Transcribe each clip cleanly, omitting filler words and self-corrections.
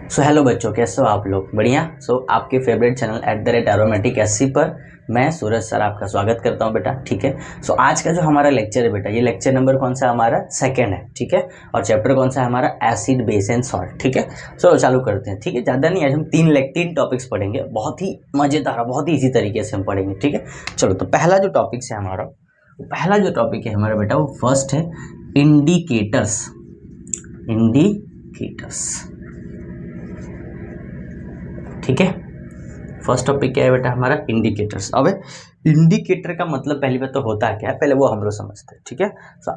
So hello बच्चों, कैसे हो आप लोग? बढ़िया। आपके फेवरेट चैनल @एरोमेटिक एससी पर मैं सूरज सर आपका स्वागत करता हूं बेटा। ठीक है। आज का जो हमारा लेक्चर है बेटा, ये लेक्चर नंबर कौन सा हमारा? सेकंड है। ठीक है। और चैप्टर कौन सा है हमारा? Acid, base and salt. ठीक है। चालू करते हैं। ठीक है, ज़्यादा नहीं, आज हम तीन टॉपिक्स पढ़ेंगे। बहुत ही मज़ेदार, बहुत ही इजी तरीके से हम पढ़ेंगे। ठीक है। चलो, तो पहला जो टॉपिक है हमारा, बेटा, वो फर्स्ट है इंडिकेटर्स। ठीक है। फर्स्ट टॉपिक क्या है बेटा हमारा? इंडिकेटर्स। अब इंडिकेटर का मतलब पहली बात तो होता है क्या है, पहले वो हम लोग समझते हैं। ठीक है।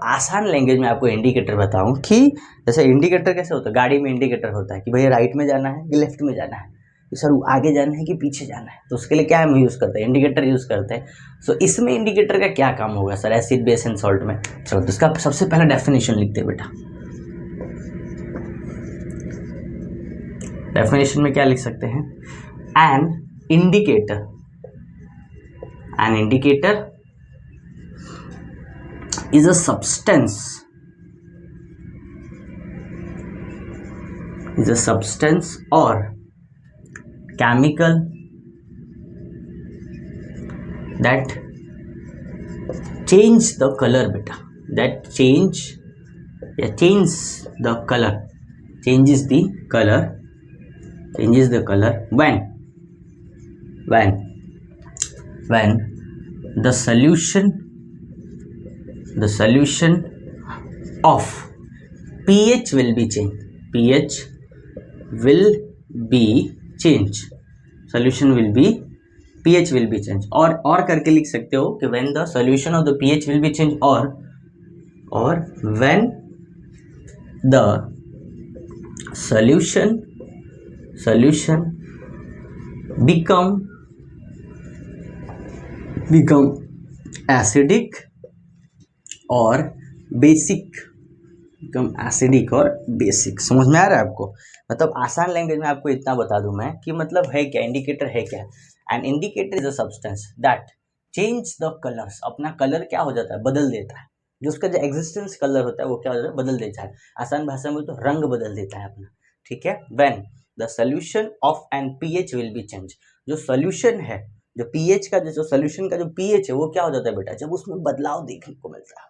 आसान लैंग्वेज में आपको इंडिकेटर बताऊं कि जैसे इंडिकेटर कैसे होता है। गाड़ी में इंडिकेटर होता है कि भैया राइट में जाना है कि लेफ्ट में जाना है, कि सर आगे जाना है कि पीछे जाना है। तो उसके लिए क्या हम यूज़ करते हैं? इंडिकेटर यूज़ करते हैं। इसमें इंडिकेटर का क्या काम होगा sir acid, base and salt में? चलो, तो इसका सबसे पहला डेफिनेशन लिखते हैं बेटा। डेफिनेशन में क्या लिख सकते हैं? An indicator is a substance or chemical that change the color beta, changes the color when the solution of pH will be changed. Solution will be pH will be changed। और करके लिख सकते हो कि when the solution of the pH will be changed or when the solution become acidic और basic. समझ में आ रहा है आपको? मतलब आसान लैंग्वेज में आपको इतना बता दूं मैं कि मतलब है क्या, इंडिकेटर है क्या। And indicator is a substance that change the colours. अपना कलर क्या हो जाता है? बदल देता है। जो उसका जो एग्जिस्टेंस कलर होता है वो क्या हो जाता है? बदल देता है। आसान भाषा में तो रंग बदल देता है अपना। ठीक है। When the solution of an pH will be change. जो सोल्यूशन है, जो पीएच का जो सोल्यूशन का जो पीएच है वो क्या हो जाता है बेटा? जब उसमें बदलाव देखने को मिलता है।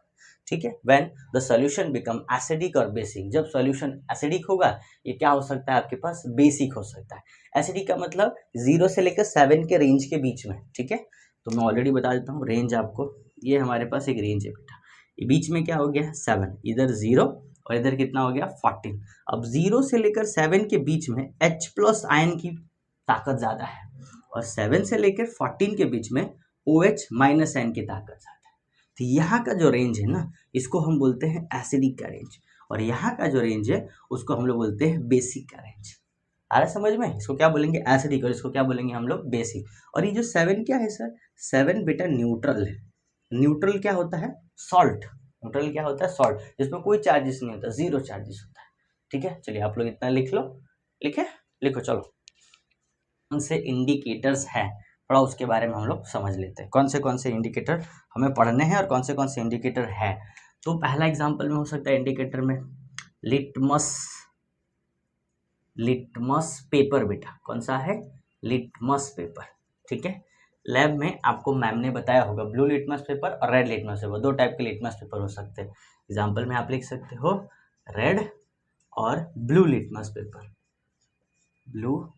ठीक है। When the solution become acidic और बेसिक। जब सोल्यूशन एसिडिक होगा, ये क्या हो सकता है आपके पास? बेसिक हो सकता है। एसिडिक का मतलब 0 से लेकर 7 के रेंज के बीच में। ठीक है। तो मैं ऑलरेडी बता देता हूँ रेंज आपको। ये हमारे पास एक रेंज है बेटा। ये बीच में क्या हो गया? 7। इधर 0 और इधर कितना हो गया? 14। अब 0 से लेकर 7 के बीच में H प्लस आयन की ताकत ज्यादा है और 7 से लेकर 14 के बीच में OH माइनस आयन की ताकत ज्यादा है। तो यहाँ का जो रेंज है ना, इसको हम बोलते हैं एसिडिक का रेंज, और यहाँ का जो रेंज है उसको हम लोग बोलते हैं बेसिक का रेंज। आ रहा समझ में? इसको क्या बोलेंगे? एसिडिक, और इसको क्या बोलेंगे हम लोग? बेसिक। और ये जो 7 क्या है सर? 7 बेटा न्यूट्रल है। न्यूट्रल क्या होता है? सॉल्ट। न्यूट्रल क्या होता है? सॉल्ट, जिसमें कोई चार्जेस नहीं होता, 0 चार्जेस होता है। ठीक है। चलिए आप लोग इतना लिख लो। लिखो चलो। कौन से इंडिकेटर्स हैं, थोड़ा उसके बारे में हम लोग समझ लेते हैं। कौन से इंडिकेटर हमें पढ़ने हैं और कौन से इंडिकेटर है। तो पहला एग्जांपल में हो सकता है इंडिकेटर में लिटमस पेपर बेटा। कौन सा है? Litmus paper. ठीक है। लैब में आपको मैम ने बताया होगा ब्लू लिटमस पेपर और रेड लिटमस पेपर, 2 टाइप के लिटमस पेपर हो सकते हैं। एग्जाम्पल में आप लिख सकते हो रेड और blue litmus paper. Blue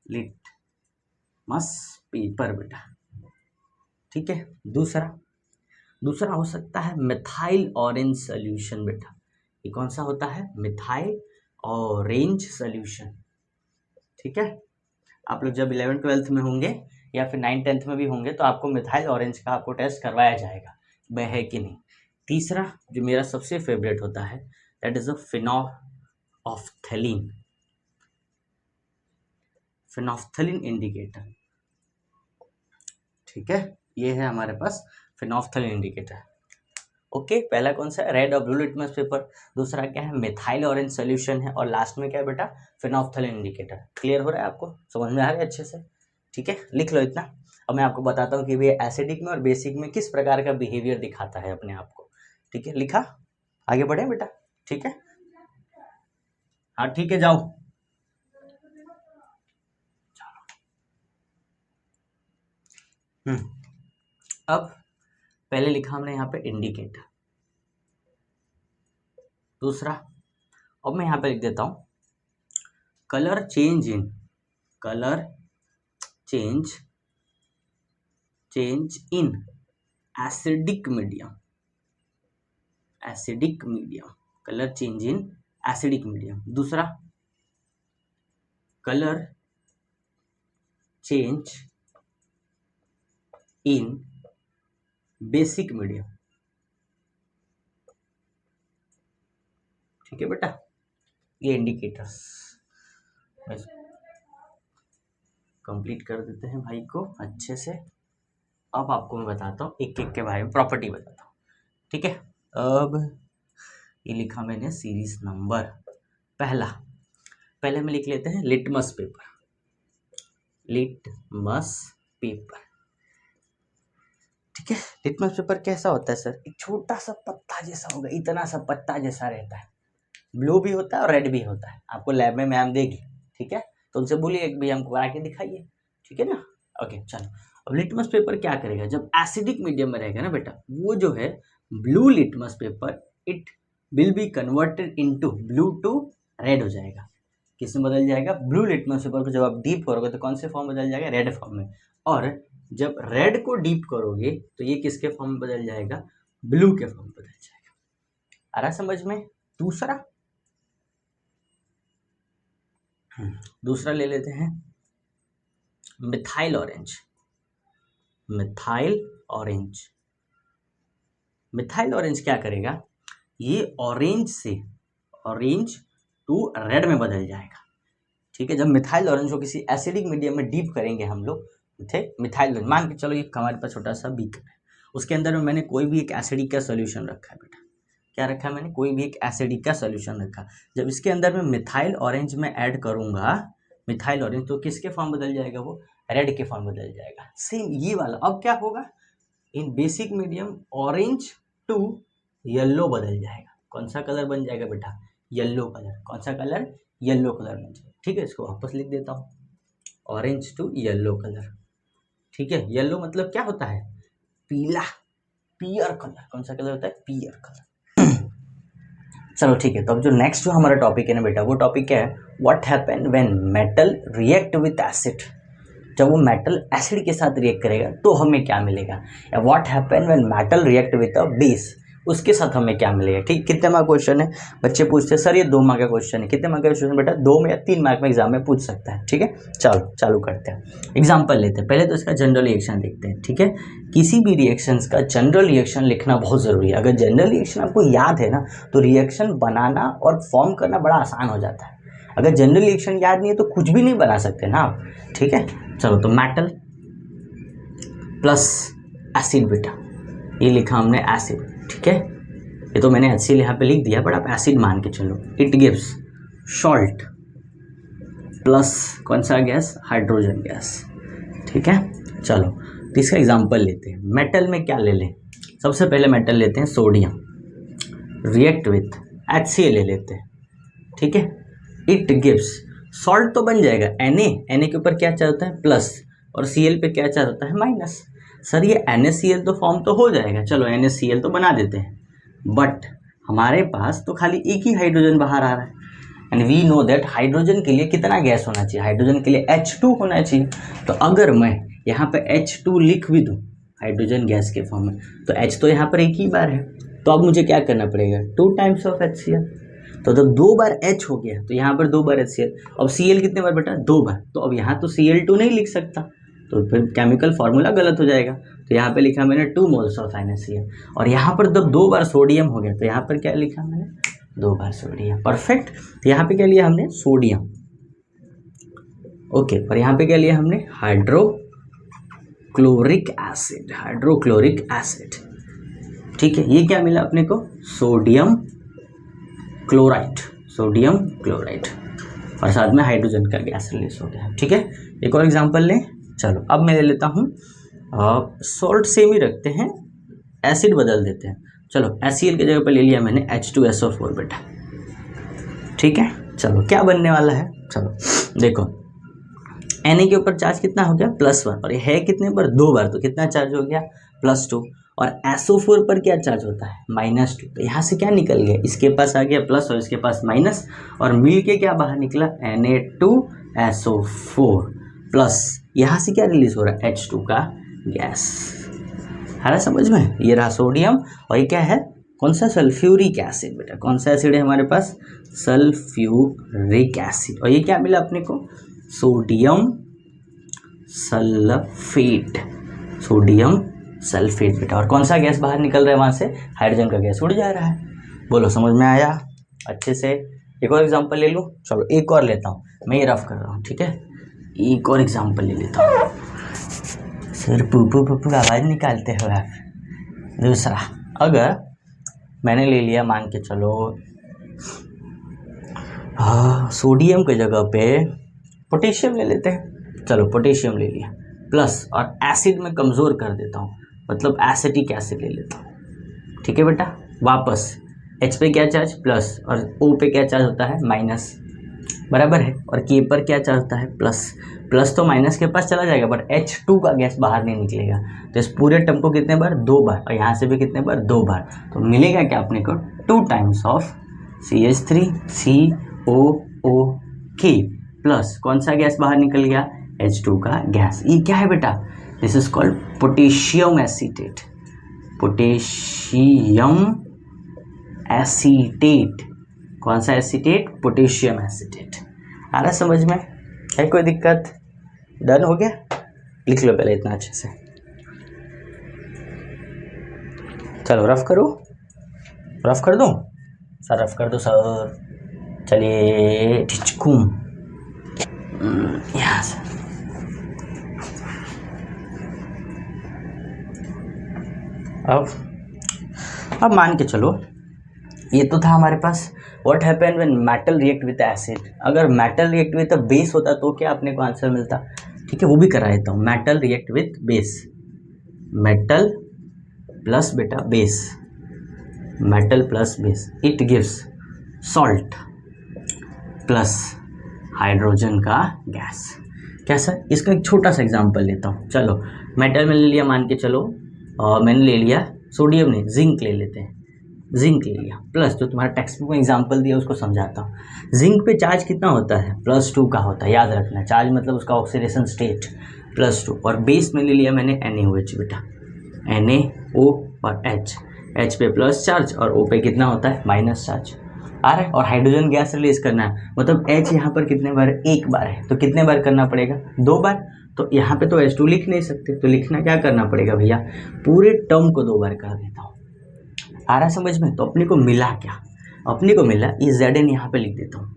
litmus paper बेटा। ठीक है। दूसरा हो सकता है मिथाइल ऑरेंज सोल्यूशन बेटा। ये कौन सा होता है? Methyl orange solution. ठीक है। आप लोग जब 11th 12th में होंगे या फिर 9th 10th में भी होंगे तो आपको मिथाइल ऑरेंज का आपको टेस्ट करवाया जाएगा, वह है कि नहीं। तीसरा जो मेरा सबसे फेवरेट होता है, that is a phenolphthalein indicator. ठीक है। ये है हमारे पास फिनोफ्थलीन इंडिकेटर। ओके। पहला कौन सा? रेड और ब्लू लिटमस पेपर। दूसरा क्या है? मिथाइल ऑरेंज सोल्यूशन है। और लास्ट में क्या है बेटा? Phenolphthalein indicator. क्लियर हो रहा है आपको? समझ में आ रहा है अच्छे से? ठीक है। लिख लो इतना। अब मैं आपको बताता हूँ कि ये एसिडिक में और बेसिक में किस प्रकार का बिहेवियर दिखाता है अपने आप को। ठीक है। लिखा? आगे बढ़े बेटा? ठीक है। हाँ ठीक है, जाओ। अब पहले लिखा हमने यहाँ पे इंडिकेटर, दूसरा अब मैं यहाँ पे लिख देता हूँ colour change in acidic medium, colour change in acidic medium. दूसरा colour change in basic medium. ठीक है बेटा, ये इंडिकेटर्स कंप्लीट कर देते हैं भाई को अच्छे से। अब आपको मैं बताता हूँ एक एक के बारे में प्रॉपर्टी बताता हूँ। ठीक है, अब ये लिखा मैंने सीरीज नंबर पहले में लिख लेते हैं लिटमस पेपर। ठीक है, लिटमस पेपर कैसा होता है सर? एक छोटा सा पत्ता जैसा होगा, इतना सा पत्ता जैसा रहता है, ब्लू भी होता है और रेड भी होता है। आपको लैब में मैम देगी, ठीक है, तो उनसे बोलिए एक भी हमको बना के दिखाइए, ठीक है ना। ओके चलो, अब लिटमस पेपर क्या करेगा, जब एसिडिक मीडियम में रहेगा ना बेटा, वो जो है blue litmus paper it will be converted into blue to red हो जाएगा। किस में बदल जाएगा? ब्लू लिटमस पेपर को जब आप डीप करोगे तो कौन से फॉर्म बदल जाएगा? रेड फॉर्म में। और जब रेड को डीप करोगे तो ये किसके फॉर्म में बदल जाएगा? ब्लू के फॉर्म में बदल जाएगा। आ रहा समझ में? दूसरा ले लेते हैं मिथाइल ऑरेंज क्या करेगा? ये ऑरेंज टू रेड में बदल जाएगा। ठीक है, जब मिथाइल ऑरेंज को किसी एसिडिक मीडियम में डीप करेंगे हम लोग, मिथाइल ऑरेंज मान के चलो ये हमारे पास छोटा सा बीकर है, उसके अंदर में मैंने कोई भी एक एसिडिक का सोल्यूशन रखा है बेटा। क्या रखा है मैंने? कोई भी एक एसिडिक का सोल्यूशन रखा। जब इसके अंदर में मिथाइल ऑरेंज में ऐड करूंगा मिथाइल ऑरेंज, तो किसके फॉर्म बदल जाएगा? वो रेड के फॉर्म बदल जाएगा। सेम ये वाला अब क्या होगा? In basic medium orange to yellow बदल जाएगा। कौन सा कलर बन जाएगा बेटा? Yellow colour. कौन सा कलर? येलो कलर बन जाएगा। ठीक है, इसको वापस लिख देता हूँ, ऑरेंज टू येलो कलर। ठीक है, येलो मतलब क्या होता है? पीला, पियर कलर। कौन सा कलर होता है? पियर कलर। चलो ठीक है, तो अब जो नेक्स्ट जो हमारा टॉपिक है ना बेटा, वो टॉपिक क्या है? What happen when metal react with acid. जब वो मेटल एसिड के साथ रिएक्ट करेगा तो हमें क्या मिलेगा? या what happen when metal react with a base, उसके साथ हमें क्या मिलेगा? ठीक, कितने मार्क क्वेश्चन है? बच्चे पूछते हैं सर ये 2 मार्क का क्वेश्चन है। कितने मार्क का क्वेश्चन बेटा? 2 में या 3 मार्क में एग्जाम में पूछ सकता है। ठीक है, चलो चालू करते हैं, एग्जाम्पल लेते हैं। पहले तो इसका जनरल रिएक्शन लिखते हैं। ठीक है, किसी भी रिएक्शंस का जनरल रिएक्शन लिखना बहुत ज़रूरी है। अगर जनरल रिएक्शन आपको याद है ना, तो रिएक्शन बनाना और फॉर्म करना बड़ा आसान हो जाता है। अगर जनरल रिएक्शन याद नहीं है तो कुछ भी नहीं बना सकते ना आप। ठीक है, चलो तो मेटल प्लस एसिड बेटा, ये लिखा हमने एसिड। ठीक है, ये तो मैंने HCl यहाँ पे लिख दिया, बट आप एसिड मान के चलो। इट गिव्स सॉल्ट प्लस कौन सा गैस? Hydrogen gas. ठीक है, चलो तो इसका एग्जांपल लेते हैं। मेटल में क्या ले लें? सबसे पहले मेटल लेते हैं सोडियम, रिएक्ट विथ HCl ले लेते हैं। ठीक है, इट गिव्स सॉल्ट तो बन जाएगा Na के ऊपर क्या चाह होता है? प्लस, और Cl पे क्या चाह होता है? माइनस। सर ये NaCl तो फॉर्म तो हो जाएगा, चलो NaCl तो बना देते हैं, बट हमारे पास तो खाली एक ही हाइड्रोजन बाहर आ रहा है। And we know that hydrogen के लिए कितना गैस होना चाहिए? हाइड्रोजन के लिए H2 होना चाहिए। तो अगर मैं यहाँ पे H2 लिख भी दूँ हाइड्रोजन गैस के फॉर्म में, तो H तो यहाँ पर एक ही बार है, तो अब मुझे क्या करना पड़ेगा? 2 टाइम्स ऑफ HCl। तो जब 2 बार H हो गया तो यहाँ पर 2 बार HCl। अब Cl कितने बार बेटा? 2 बार। तो अब यहाँ तो Cl2 नहीं लिख सकता, तो फिर केमिकल फार्मूला गलत हो जाएगा। तो यहाँ पे लिखा मैंने 2 मोल्स ऑफ NaCl। और यहाँ पर जब 2 बार सोडियम हो गया तो यहाँ पर क्या लिखा मैंने? 2 बार सोडियम। परफेक्ट। तो यहाँ पे क्या लिया हमने? सोडियम। ओके, और यहाँ पे क्या लिया हमने? Hydrochloric acid. ठीक है, ये क्या मिला अपने को? Sodium chloride. और साथ में हाइड्रोजन का गैस रिलीज हो गया। ठीक है, एक और एग्जांपल लें। चलो अब मैं ले लेता हूँ, सॉल्ट सेम ही रखते हैं, एसिड बदल देते हैं। चलो HCl की जगह पर ले लिया मैंने H2SO4 बेटा। ठीक है, चलो क्या बनने वाला है? चलो देखो, Na के ऊपर चार्ज कितना हो गया +1 और ये है कितने बार 2 बार, तो कितना चार्ज हो गया +2। और SO4 पर क्या चार्ज होता है -2, तो यहाँ से क्या निकल गया, इसके पास आ गया प्लस और इसके पास माइनस, और मिल के क्या बाहर निकला Na2SO4 प्लस, यहाँ से क्या रिलीज हो रहा है H2 का गैस। है ना समझ में, ये रहा सोडियम और ये क्या है, कौन सा, सल्फ्यूरिक एसिड। बेटा कौन सा एसिड है हमारे पास, सल्फ्यूरिक एसिड। और ये क्या मिला अपने को, सोडियम सल्फेट, सोडियम सल्फेट बेटा। और कौन सा गैस बाहर निकल रहा है वहाँ से, हाइड्रोजन का गैस उड़ जा रहा है। बोलो समझ में आया अच्छे से। एक और एग्जांपल ले लूँ, चलो एक और लेता हूँ, मैं ये रफ कर रहा हूँ ठीक है, एक और एग्जांपल ले लेता हूँ। सर पुप्पू पुप्पू आवाज़ निकालते हो आप। दूसरा, अगर मैंने ले लिया मान के चलो सोडियम की जगह पे पोटेशियम ले लेते हैं, चलो पोटेशियम ले लिया प्लस, और एसिड में कमज़ोर कर देता हूँ, मतलब एसिटिक एसिड ले लेता हूँ। ठीक है बेटा, वापस H पे क्या चार्ज प्लस और O पे क्या चार्ज होता है माइनस, बराबर है, और K पर क्या चार्ज होता है प्लस। प्लस तो माइनस के पास चला जाएगा बट H2 का गैस बाहर नहीं निकलेगा, तो इस पूरे टर्म को कितने बार 2 बार, और यहाँ से भी कितने बार 2 बार, तो मिलेगा क्या अपने को 2 टाइम्स ऑफ CH3COOK प्लस कौन सा गैस बाहर निकल गया H2 का गैस। ये क्या है बेटा, this is called potassium acetate, potassium acetate. कौन सा एसीटेट, पोटेशियम एसीटेट। आ रहा समझ में, है कोई दिक्कत, डन हो गया, लिख लो पहले इतना अच्छे से। चलो रफ करो, रफ कर दूं सर, रफ कर दो सर, चलिए टिचकुम यहाँ से। अब मान के चलो ये तो था हमारे पास what happen when metal react with acid. अगर मेटल रिएक्ट विद बेस होता तो क्या अपने को आंसर मिलता, ठीक है वो भी करा देता हूँ। Metal react with base, metal plus बेटा base, metal plus base, it gives salt plus hydrogen का गैस। कैसा, इसका एक छोटा सा एग्जांपल लेता हूँ। चलो मेटल में ले लिया मान के चलो, और मैंने ले लिया सोडियम नहीं जिंक ले लेते हैं, जिंक ले लिया प्लस, जो तुम्हारा टेक्स्ट बुक में एग्जांपल दिया उसको समझाता हूँ। जिंक पे चार्ज कितना होता है +2 का होता है, याद रखना, चार्ज मतलब उसका ऑक्सीडेशन स्टेट +2। और बेस में ले लिया मैंने NaOH बेटा, NaO और H पे प्लस चार्ज और O पे कितना होता है माइनस चार्ज आ रहा है। और हाइड्रोजन गैस रिलीज करना है, मतलब H यहाँ पर कितने बार, एक बार है, तो कितने बार करना पड़ेगा 2 बार। तो यहाँ पे तो H2 लिख नहीं सकते, तो लिखना क्या करना पड़ेगा भैया, पूरे टर्म को 2 बार कर देता हूँ। आ रहा समझ में, तो अपने को मिला क्या, अपने को मिला ये Zn यहाँ पे लिख देता हूँ,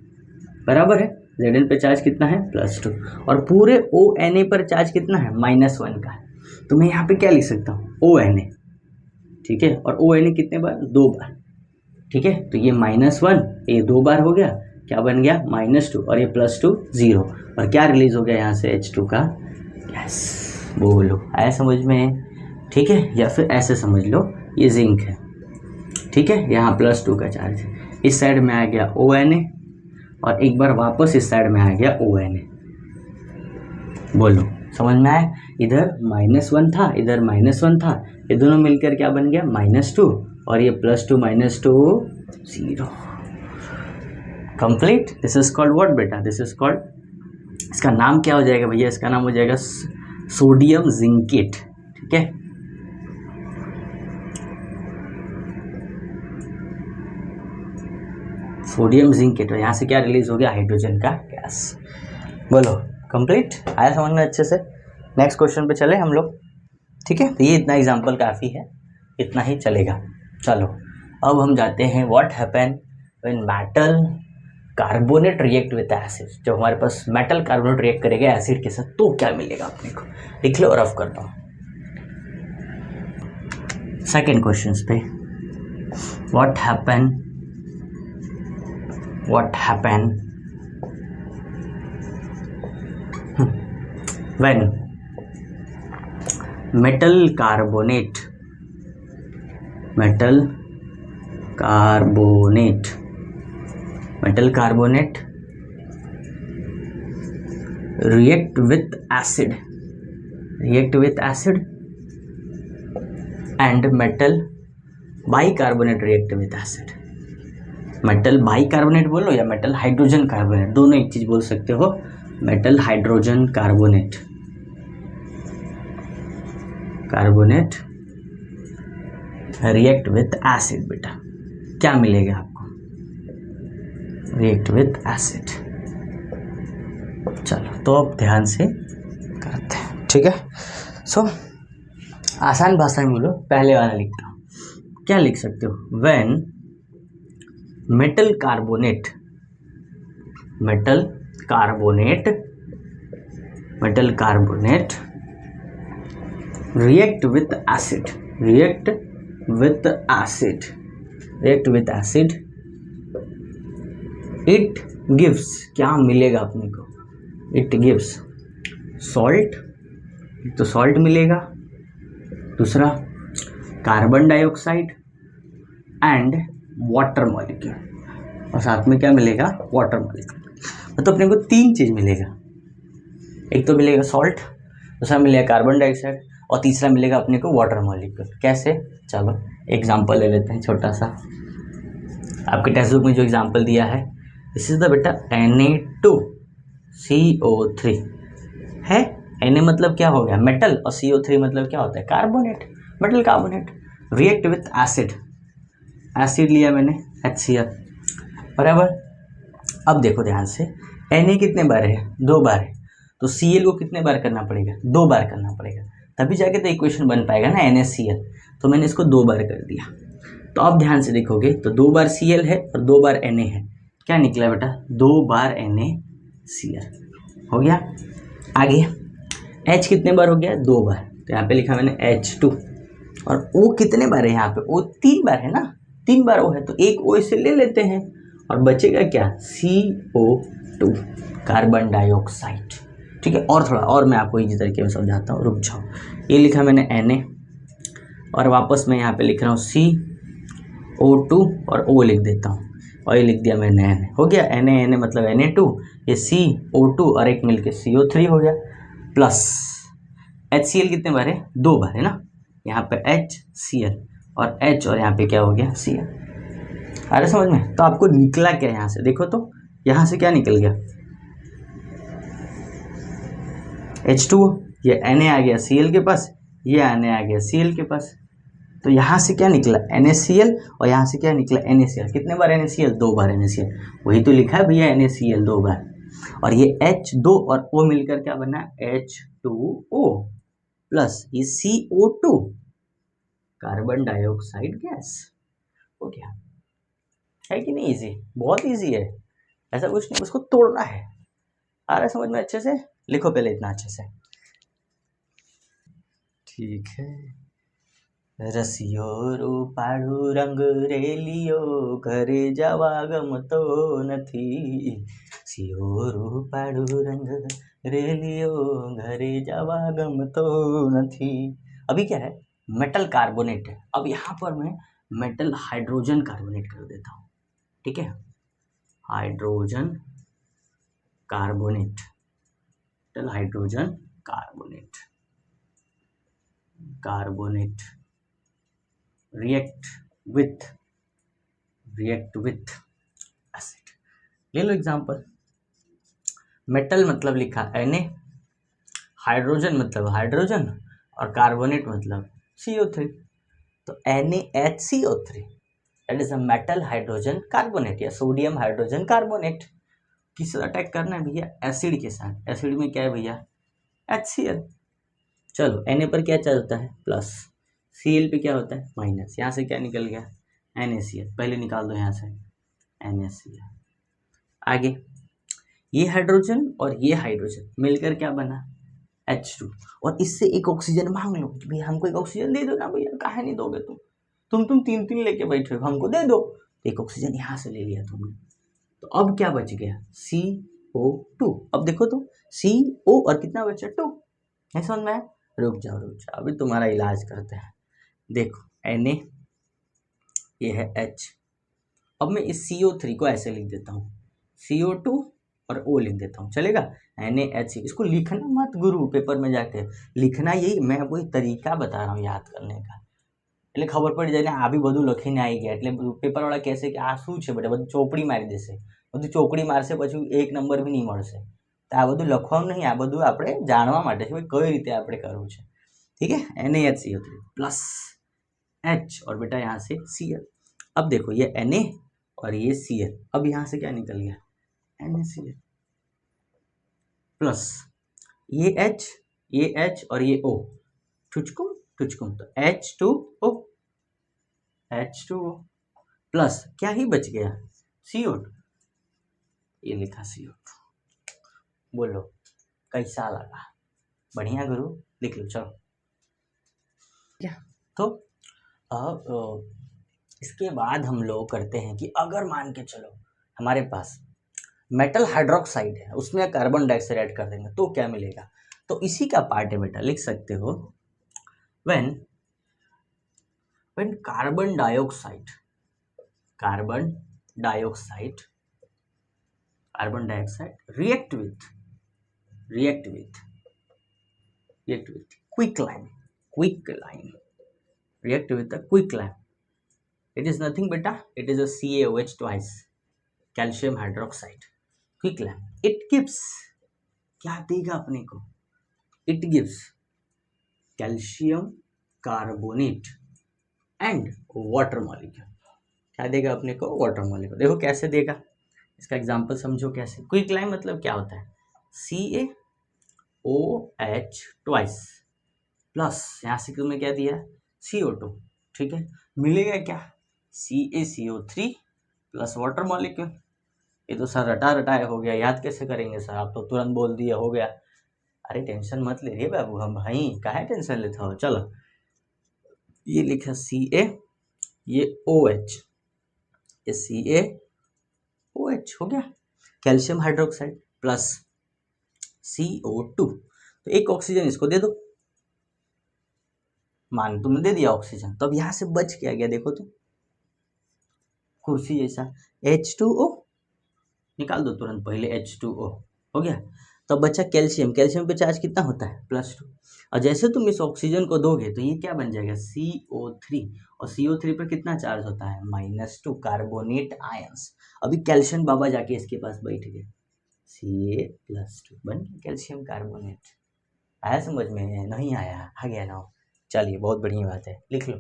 बराबर है। Zn पे चार्ज कितना है +2 और पूरे ONa पर चार्ज कितना है -1 का है, तो मैं यहाँ पे क्या लिख सकता हूँ ONa, ठीक है। और ONa कितने बार 2 बार, ठीक है। तो ये -1 ये 2 बार हो गया, क्या बन गया -2 और ये +2 0, और क्या रिलीज हो गया यहाँ से H2 का गैस। बोलो आया समझ में, ठीक है। या फिर ऐसे समझ लो ये जिंक है, ठीक है, यहाँ +2 का चार्ज है, इस साइड में आ गया ONa और एक बार वापस इस साइड में आ गया ONa। बोलो समझ में आया, इधर -1 था इधर -1 था, ये दोनों मिलकर क्या बन गया -2 और ये +2 -2 0 complete. This is called what बेटा, दिस इज कॉल्ड, इसका नाम क्या हो जाएगा भैया, इसका नाम हो जाएगा सोडियम जिंकेट, ठीक है। सोडियम जिंकेट, और यहाँ से क्या रिलीज हो गया हाइड्रोजन का गैस। बोलो कंप्लीट, आया समझ में अच्छे से। नेक्स्ट क्वेश्चन पे चले हम लोग, ठीक है। तो ये इतना एग्जांपल काफ़ी है, इतना ही चलेगा। चलो अब हम जाते हैं what happen when metal carbonate react with acid. जब हमारे पास मेटल कार्बोनेट रिएक्ट करेगा एसिड के साथ तो क्या मिलेगा अपने को, लिख लो, रफ करता हूँ। सेकेंड क्वेश्चन पे what happen when metal carbonate react with acid, react with acid and metal bicarbonate react with acid. Metal bicarbonate बोलो या मेटल हाइड्रोजन कार्बोनेट, दोनों एक चीज बोल सकते हो, metal hydrogen carbonate, carbonate react with acid. बेटा क्या मिलेगा आपको, रिएक्ट विथ एसिड। चलो तो अब ध्यान से करते हैं, ठीक है। सो आसान भाषा में बोलो, पहले वाला लिखता हूँ, क्या लिख सकते हो, when metal carbonate react with acid, it gives, क्या मिलेगा अपने को, it gives salt, तो salt मिलेगा, दूसरा carbon dioxide and water molecule, और साथ में क्या मिलेगा, वाटर मॉलिक्यूल। मतलब अपने को तीन चीज मिलेगा, एक तो मिलेगा सॉल्ट, दूसरा मिलेगा कार्बन डाइऑक्साइड और तीसरा मिलेगा अपने को वाटर मॉलिक्यूल। कैसे, चलो एग्जांपल ले लेते हैं छोटा सा। आपके टेक्स्ट बुक में जो एग्जांपल दिया है, दिस इज द बेटा Na2CO3 है। Na मतलब क्या हो गया, मेटल, और CO3 मतलब क्या होता है, carbonate, metal carbonate. React with acid, acid लिया मैंने HCl, बराबर। अब देखो ध्यान से, Na कितने बार है, 2 बार है, तो Cl को कितने बार करना पड़ेगा, 2 बार करना पड़ेगा, तभी जाके तो इक्वेशन बन पाएगा ना NaCl। तो मैंने इसको 2 बार कर दिया। तो अब ध्यान से देखोगे तो 2 बार Cl है और 2 बार Na है, क्या निकला बेटा, 2 बार NaCl हो गया। आगे H कितने बार हो गया, 2 बार, तो यहाँ पे लिखा मैंने H2। और O कितने बार है, यहाँ पे O 3 बार है ना, 3 बार O है, तो एक O इसे ले लेते हैं और बचेगा क्या, CO2, कार्बन डाइऑक्साइड, ठीक है। और थोड़ा और मैं आपको इसी तरीके में समझाता हूँ, रुक जाओ। ये लिखा मैंने Na और वापस मैं यहाँ पे लिख रहा हूँ CO2 और O लिख देता हूँ, और ये लिख दिया मैंने Na, हो गया। Na मतलब Na2, ये CO2 और एक मिलके CO3 हो गया, प्लस HCl कितने बार है, 2 बार है ना, यहाँ पे HCl और H और यहाँ पे क्या हो गया, Cl। अरे समझ में, तो आपको निकला क्या यहाँ से, देखो तो यहाँ से क्या निकल गया, H2O, ये Na आ गया Cl के पास, ये Na आ गया Cl के पास, तो यहाँ से क्या निकला NaCl और यहाँ से क्या निकला NaCl। कितने बार NaCl, 2 बार NaCl, वही तो लिखा है भैया NaCl 2 बार। और ये H2 और O मिलकर क्या बना, H2O प्लस ये CO2, कार्बन डाइऑक्साइड गैस, हो गया। है कि नहीं, इजी, बहुत इजी है, ऐसा कुछ नहीं, उसको तोड़ना है। आ रहा है समझ में अच्छे से, लिखो पहले इतना अच्छे से, ठीक है। रसियो रूपाळू रंग रेलियो घरे जावा गमतो नथी, सियो रूपाळू रंग रेलियो घरे जावा गमतो नथी। अभी क्या है, मेटल कार्बोनेट है, अब यहाँ पर मैं मेटल हाइड्रोजन कार्बोनेट कर देता हूँ, ठीक है, hydrogen carbonate, metal hydrogen carbonate, carbonate react with acid. ले लो एग्जांपल, मेटल मतलब लिखा Na, हाइड्रोजन मतलब हाइड्रोजन और कार्बोनेट मतलब CO3, तो NaHCO3 that is a metal hydrogen carbonate या सोडियम हाइड्रोजन कार्बोनेट। किस अटैक करना है भैया, एसिड के साथ। एसिड में क्या है भैया, HCl। चलो Na पर क्या चलता है, प्लस, Cl पे क्या होता है, माइनस, यहाँ से क्या निकल गया NaCl, पहले निकाल दो यहाँ से NaCl। आगे ये हाइड्रोजन और ये हाइड्रोजन मिलकर क्या बना H2, और इससे एक ऑक्सीजन मांग लो कि भैया हमको एक ऑक्सीजन दे दो ना भैया, काहे नहीं दोगे तुम 3 लेके बैठे हो, हमको दे दो। तो एक ऑक्सीजन यहाँ से ले लिया तुमने, तो अब क्या बच गया CO2। अब देखो तो CO और कितना बचा 2, नहीं समझ में, रुक जाओ अभी तुम्हारा इलाज करते हैं। देखो Na, ये है H, अब मैं इस CO3 को ऐसे लिख देता हूँ CO2 और ओ लिख देता हूँ, चलेगा। NaHC, इसको लिखना मत गुरु पेपर में जाके, लिखना यही, मैं वही तरीका बता रहा हूँ याद करने का, એટલે ખબર પડી જાય ને આ બી બધું લખીને આવી ગયા, એટલે પેપરવાળા કહેશે કે આ શું છે બેટા, બધું ચોપડી મારી દેશે, બધું ચોપડી મારશે, પછી એક નંબર બી નહીં મળશે. તો આ બધું લખવાનું નહીં, આ બધું આપણે જાણવા માટે છે કઈ રીતે આપણે કરવું છે. ठीक है, NaHCO3 प्लस H और बेटा यहाँ से Cl. अब देखो ये Na और ये Cl, अब यहाँ से क्या निकल गया, NaCl प्लस ये H और ये O, ठुचकुम ठुचकुम, तो H2O प्लस क्या ही बच गया, CO2, ये लिखा CO2. बोलो कैसा लगा, बढ़िया गुरु, लिख लो चलो. क्या तो अब इसके बाद हम लोग करते हैं कि अगर मान के चलो हमारे पास मेटल हाइड्रोक्साइड है, उसमें कार्बन डाइऑक्साइड ऐड कर देंगे तो क्या मिलेगा, तो इसी का पार्ट है बेटा, लिख सकते हो when carbon dioxide react with quicklime, react with the quicklime, it is nothing beta, it is a CaOH twice, calcium hydroxide, quicklime, it gives, क्या देगा अपने को, it gives calcium carbonate and water molecule, क्या देगा अपने को, water molecule. देखो कैसे देगा, इसका एग्जांपल समझो कैसे. क्विकलाइम मतलब क्या होता है, CaOH ट्वाइस प्लस यहाँ से तुम्हें क्या दिया, CO2, ठीक है, मिलेगा क्या, CaCO3 प्लस वाटर मॉलिक्यूल. ये तो सर रटा रटाया हो गया, याद कैसे करेंगे सर, आप तो तुरंत बोल दिए हो गया. अरे टेंशन मत ले रही बाबू, हम भाई काहे टेंशन लेता हो. चलो ये लिखा Ca, ये OH, ये CaOH हो गया, कैल्शियम हाइड्रोक्साइड प्लस CO2, तो एक ऑक्सीजन इसको दे दो, मान तुमने दे दिया ऑक्सीजन, तो अब यहाँ से बच क्या गया, देखो तो कुर्सी जैसा H2O, निकाल दो तुरंत, पहले H2O हो गया, तो बचा कैल्शियम, कैल्शियम पे चार्ज कितना होता है, +2, और जैसे तुम इस ऑक्सीजन को दोगे तो ये क्या बन जाएगा, CO3, और CO3 पर कितना चार्ज होता है, -2, कार्बोनेट आयंस. अभी कैल्शियम बाबा जाके इसके पास बैठ गए, Ca+2 बन गया कैल्शियम कार्बोनेट. आया समझ में, नहीं आया, आ गया ना, चलिए बहुत बढ़िया बात है, लिख लो,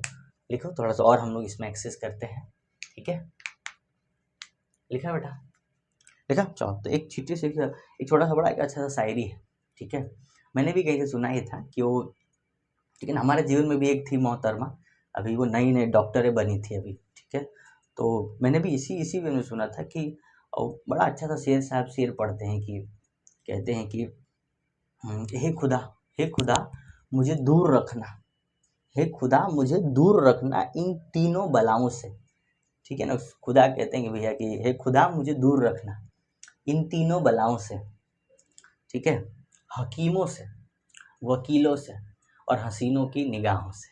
लिखो थोड़ा सा और हम लोग इसमें एक्सेस करते हैं, ठीक है, लिखा बेटा, देखा. चलो तो एक छोटी सी, एक छोटा सा बड़ा एक अच्छा सा शायरी है, ठीक है, मैंने भी कहीं से सुना ही था कि वो, लेकिन हमारे जीवन में भी एक थी मोहतरमा, अभी वो नई नई डॉक्टर बनी थी अभी, ठीक है, तो मैंने भी इसी में सुना था कि बड़ा अच्छा सा शेर साहब शेर पढ़ते हैं कि कहते हैं कि हे खुदा मुझे दूर रखना, हे खुदा मुझे दूर रखना इन तीनों बलाओं से, ठीक है ना. खुदा कहते हैं कि भैया कि हे खुदा मुझे दूर रखना इन तीनों बलाओं से, ठीक है, हकीमों से, वकीलों से और हसीनों की निगाहों से,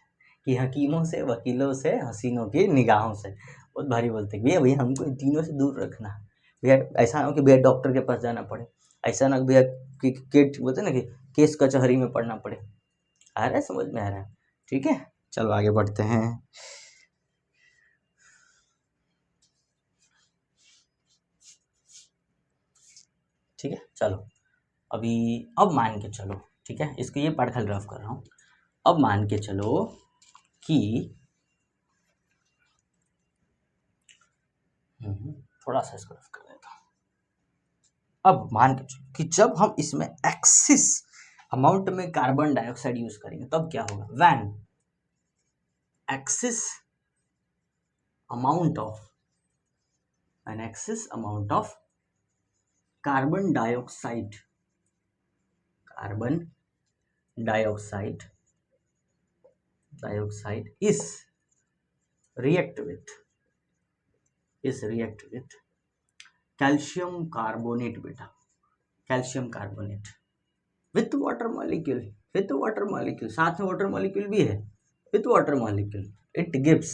कि हकीमों से, वकीलों से, हसीनों की निगाहों से. बहुत भारी बोलते हैं भैया हमको इन तीनों से दूर रखना भैया, ऐसा ना हो कि भैया डॉक्टर के पास जाना पड़े, ऐसा ना भैया कि बोलते ना कि केस कचहरी में पढ़ना पड़े. आ रहा है, समझ में आ रहा है, ठीक है. चलो आगे बढ़ते हैं. ठीक है, चलो अभी, अब मान के चलो, ठीक है, इसको ये पार्ट ड्राफ्ट कर रहा हूँ. अब मान के चलो कि थोड़ा सा इसको रफ कर देता हूँ. अब मान के चलो कि जब हम इसमें एक्सिस अमाउंट में कार्बन डाइऑक्साइड यूज करेंगे तब क्या होगा, when axis amount of carbon dioxide is react with calcium carbonate बेटा, calcium carbonate with water molecule, साथ में वाटर मॉलिक्यूल भी है, with water molecule it gives,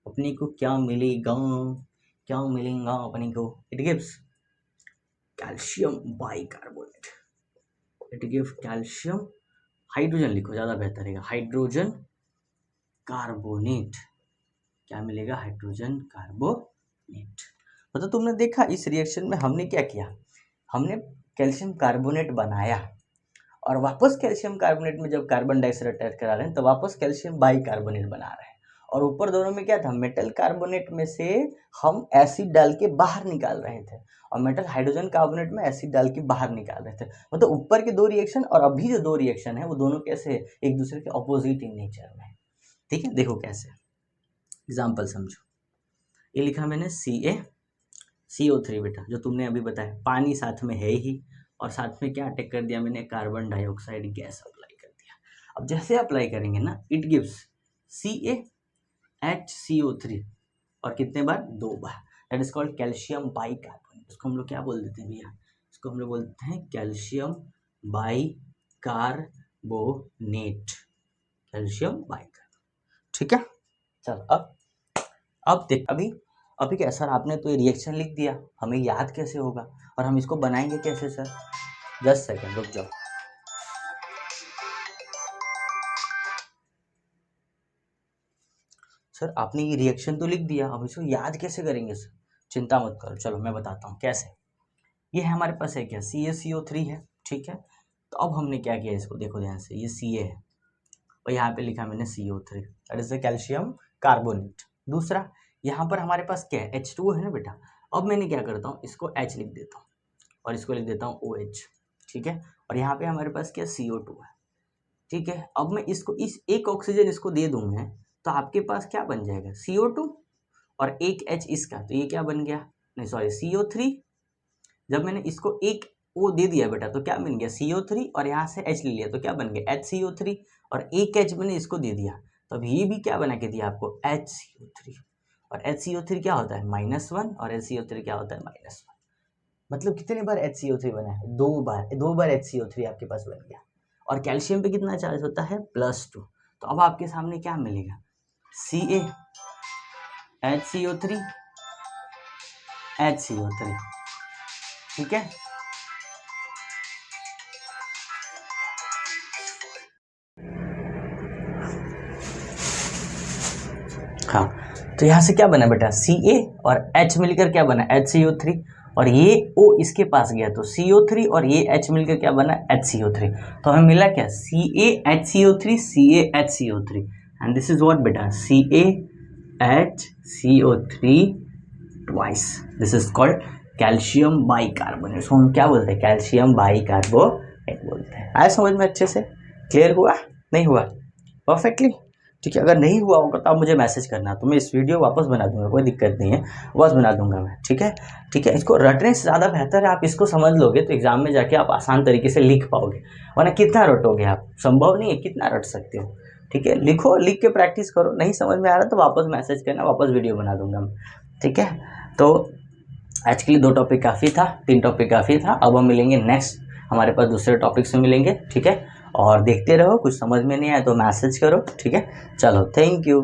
अपनी को क्या मिलेगा अपनी को, it gives calcium bicarbonate, it give calcium, hydrogen लिखो ज़्यादा बेहतर रहेगा, हाइड्रोजन कार्बोनेट, क्या मिलेगा, हाइड्रोजन कार्बोनेट। मतलब तुमने देखा इस रिएक्शन में हमने क्या किया, हमने कैल्शियम कार्बोनेट बनाया और वापस कैल्शियम कार्बोनेट में जब कार्बन डाइऑक्साइड अटैच करा रहे हैं तो वापस कैल्शियम बाइकार्बोनेट बना रहे हैं, और ऊपर दोनों में क्या था, मेटल कार्बोनेट में से हम एसिड डाल के बाहर निकाल रहे थे और मेटल हाइड्रोजन कार्बोनेट में एसिड डाल के बाहर निकाल रहे थे। मतलब ऊपर के दो रिएक्शन और अभी जो दो रिएक्शन है वो दोनों कैसे एक दूसरे के ऑपोजिट इन नेचर में। ठीक है, देखो कैसे, एग्जाम्पल समझो। ये लिखा मैंने CaCO3 बेटा, जो तुमने अभी बताया, पानी साथ में है ही, और साथ में क्या अटैक कर दिया मैंने, कार्बन डाइऑक्साइड गैस अप्लाई कर दिया। अब जैसे अप्लाई करेंगे ना, इट गिव्स CaHCO3, और कितने बार, 2 बार, that is called calcium bicarbonate. इसको हम लोग क्या बोल देते हैं भैया, इसको हम लोग बोलते हैं कैल्शियम बाइकार्बोनेट, कैल्शियम बाइकार्बोनेट। ठीक है, चल अब देख, अभी क्या सर, आपने तो ये रिएक्शन लिख दिया, हमें याद कैसे होगा और हम इसको बनाएंगे कैसे सर, 10 सेकंड रुक जाओ। सर आपने ये रिएक्शन तो लिख दिया, अब इसको याद कैसे करेंगे सर, चिंता मत करो, चलो मैं बताता हूँ कैसे। ये है हमारे पास है क्या, CaCO3 है, ठीक है। तो अब हमने क्या किया, इसको देखो ध्यान से, ये Ca है और यहाँ पे लिखा मैंने CO3, that is the calcium carbonate. दूसरा यहाँ पर हमारे पास क्या है, H2O है ना बेटा। अब मैंने क्या करता हूँ, इसको H लिख देता हूँ और इसको लिख देता हूँ OH, ठीक है। और यहाँ पे हमारे पास क्या, CO2 है, ठीक है। अब मैं इसको इस एक ऑक्सीजन इसको दे दूँ मैं, तो आपके पास क्या बन जाएगा, CO2 और एक H इसका, तो ये क्या बन गया, नहीं सॉरी CO3। जब मैंने इसको एक O दे दिया बेटा तो क्या बन गया, CO3, और यहाँ से H ले लिया तो क्या बन गया, HCO3, और एक H मैंने इसको दे दिया तो अब ये भी क्या बना के दिया आपको, HCO3। और HCO3 क्या होता है, -1, और HCO3 क्या होता है, -1। मतलब कितने बार HCO3 बना है, 2 बार HCO3 आपके पास बन गया। और कैल्शियम पे कितना चार्ज होता है, +2। तो अब आपके सामने क्या मिलेगा, CaHCO3 HCO3, ठीक है। हाँ, तो यहाँ से क्या बना बेटा, Ca और H मिलकर क्या बना, HCO3, और ये O इसके पास गया तो CO3, और ये H मिलकर क्या बना, HCO3। तो हमें मिला क्या, CaHCO3 CaHCO3, and this is what बेटा, CaHCO3 twice, this is called calcium bicarbonate. इसको हम क्या बोलते हैं, कैल्शियम बाइकार्बोनेट बोलते हैं। आया समझ में, अच्छे से क्लियर हुआ, नहीं हुआ, परफेक्टली, ठीक है। अगर नहीं हुआ होगा तो आप मुझे मैसेज करना, तो मैं इस वीडियो वापस बना दूंगा, कोई दिक्कत नहीं है, वापस बना दूंगा मैं, ठीक है। ठीक है, इसको रटने से ज़्यादा बेहतर है आप इसको समझ लोगे तो एग्जाम में जाके आप आसान तरीके से लिख पाओगे, वरना कितना रटोगे आप, संभव नहीं है, कितना रट सकते हो। ठीक है, लिखो, लिख के प्रैक्टिस करो, नहीं समझ में आ रहा तो वापस मैसेज करना, वापस वीडियो बना दूंगा मैं, ठीक है। तो आज के लिए 2 टॉपिक काफ़ी था, 3 टॉपिक काफ़ी था। अब हम मिलेंगे नेक्स्ट, हमारे पास दूसरे टॉपिक से मिलेंगे, ठीक है। और देखते रहो, कुछ समझ में नहीं आया तो मैसेज करो, ठीक है। चलो, थैंक यू।